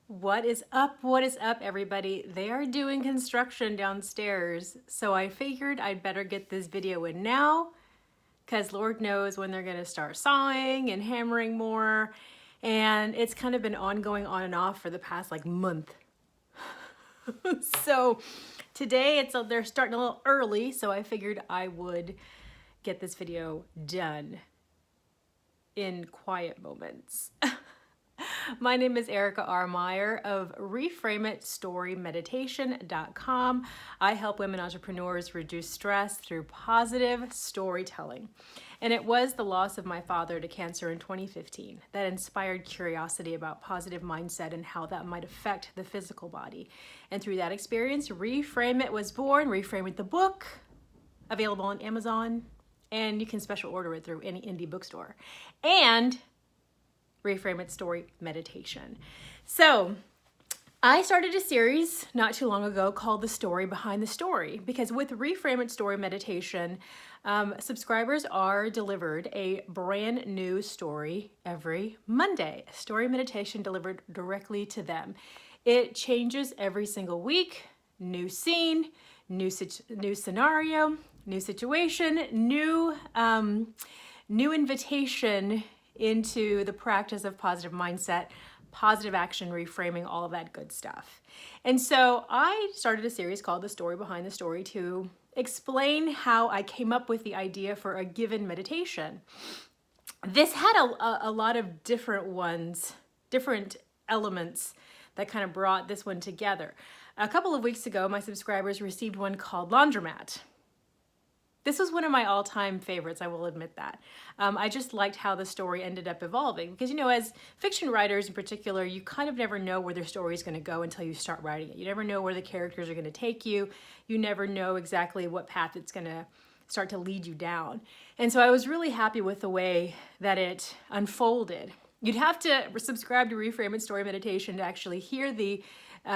What is up? What is up, everybody? They are doing construction downstairs, so I figured I'd better get this video in now because Lord knows when they're going to start sawing and hammering more. And it's kind of been ongoing on and off for the past like month. So today they're starting a little early, so I figured I would get this video done in quiet moments. My name is Erica R. Meyer of ReframeItStoryMeditation.com. I help women entrepreneurs reduce stress through positive storytelling. And it was the loss of my father to cancer in 2015 that inspired curiosity about positive mindset and how that might affect the physical body. And through that experience, Reframe It was born. Reframe It the book, available on Amazon, and you can special order it through any indie bookstore. And Reframe It Story Meditation. So I started a series not too long ago called The Story Behind the Story, because with Reframe It Story Meditation, subscribers are delivered a brand new story every Monday, a story meditation delivered directly to them. It changes every single week, new scene, new scenario, new situation, new invitation into the practice of positive mindset, positive action, reframing, all of that good stuff. And so I started a series called The Story Behind the Story to explain how I came up with the idea for a given meditation. This had a lot of different elements that kind of brought this one together. A couple of weeks ago, my subscribers received one called Laundromat. This was one of my all-time favorites, I will admit that. I just liked how the story ended up evolving because, you know, as fiction writers in particular, you kind of never know where their story is going to go until you start writing it. You never know where the characters are going to take you. You never know exactly what path it's going to start to lead you down. And so I was really happy with the way that it unfolded. You'd have to subscribe to Reframe It Story Meditation to actually hear the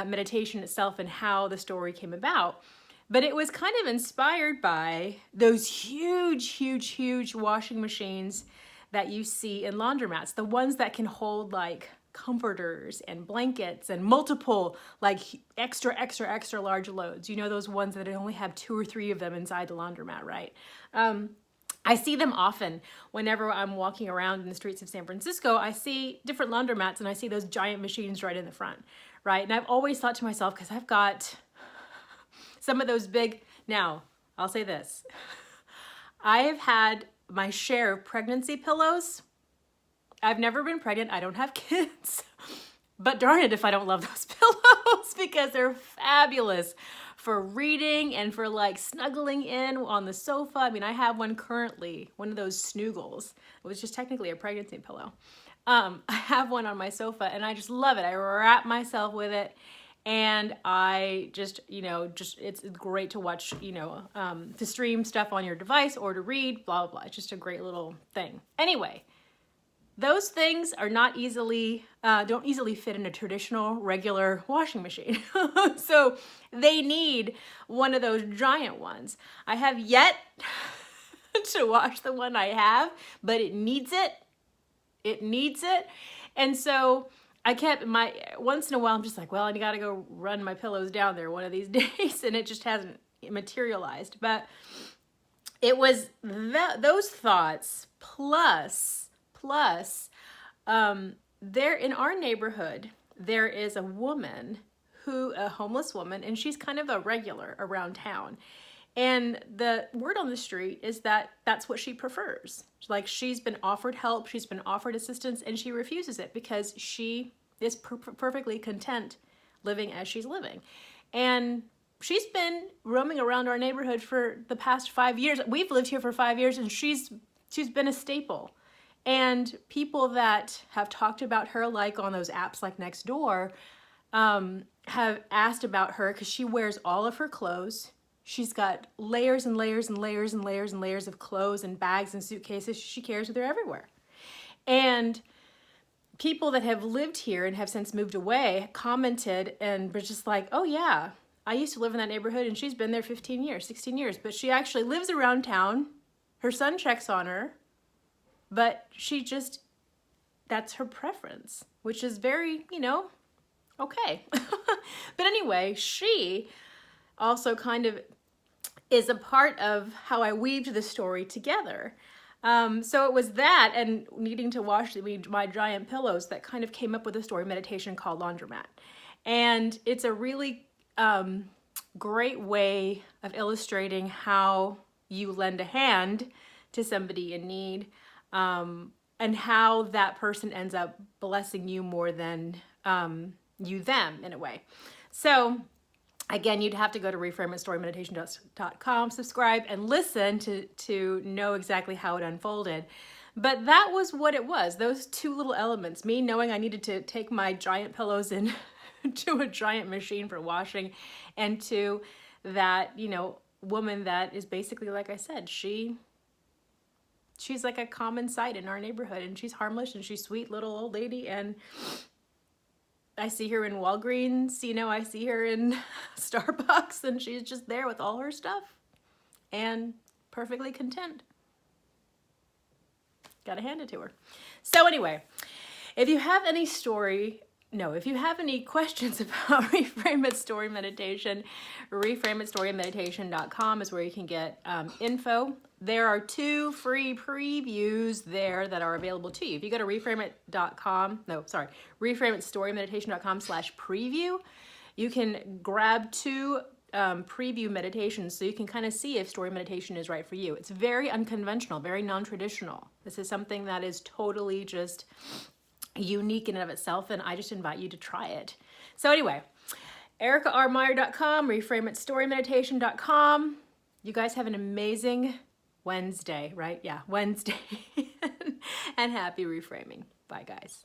meditation itself and how the story came about. But it was kind of inspired by those huge washing machines that you see in laundromats, the ones that can hold like comforters and blankets and multiple like extra large loads. You know, those ones that only have 2 or 3 of them inside the laundromat, right? I see them often whenever I'm walking around in the streets of San Francisco. I see different laundromats and I see those giant machines right in the front, right? And I've always thought to myself, because I've got some of those big, now I'll say this, I have had my share of pregnancy pillows. I've never been pregnant, I don't have kids, but darn it if I don't love those pillows because they're fabulous for reading and for like snuggling in on the sofa. I mean, I have one currently, one of those Snoogles. It was just technically a pregnancy pillow. I have one on my sofa and I just love it. I wrap myself with it. And I just, it's great to watch, to stream stuff on your device or to read, blah, blah, blah. It's just a great little thing. Anyway, those things are not don't easily fit in a traditional, regular washing machine. So they need one of those giant ones. I have yet to wash the one I have, but it needs it. It needs it. And so I kept once in a while, I'm just like, well, I gotta go run my pillows down there one of these days, and it just hasn't materialized. But it was those thoughts plus there in our neighborhood, there is a woman a homeless woman, and she's kind of a regular around town. And the word on the street is that that's what she prefers. Like, she's been offered help, she's been offered assistance, and she refuses it because she is perfectly content living as she's living. And she's been roaming around our neighborhood for the past 5 years. We've lived here for 5 years, and she's been a staple. And people that have talked about her, like on those apps like Nextdoor, have asked about her because she wears all of her clothes. She's got layers and layers and layers and layers and layers of clothes and bags and suitcases she carries with her everywhere. And people that have lived here and have since moved away commented and were just like, oh yeah, I used to live in that neighborhood and she's been there 15 years, 16 years, but she actually lives around town. Her son checks on her, but that's her preference, which is very, Okay. But anyway, she also kind of is a part of how I weaved the story together. So it was that and needing to wash my giant pillows that kind of came up with a story meditation called Laundromat. And it's a really great way of illustrating how you lend a hand to somebody in need, and how that person ends up blessing you more than you them in a way. So again, you'd have to go to reframeitstorymeditation.com, subscribe, and listen to know exactly how it unfolded. But that was what it was, those two little elements. Me knowing I needed to take my giant pillows in to a giant machine for washing, and to that, woman that is basically, like I said, she's like a common sight in our neighborhood, and she's harmless, and she's sweet little old lady, and I see her in Walgreens, I see her in Starbucks, and she's just there with all her stuff and perfectly content. Gotta hand it to her. So anyway, if you have any questions about Reframe It Story Meditation, reframeitstorymeditation.com is where you can get info. There are 2 free previews there that are available to you. If you go to reframeitstorymeditation.com/preview, you can grab 2 preview meditations so you can kind of see if story meditation is right for you. It's very unconventional, very non-traditional. This is something that is totally just unique in and of itself, and I just invite you to try it. So anyway, EricaRMeyer.com, reframeitstorymeditation.com. You guys have an amazing Wednesday, right? Yeah, Wednesday. And happy reframing. Bye, guys.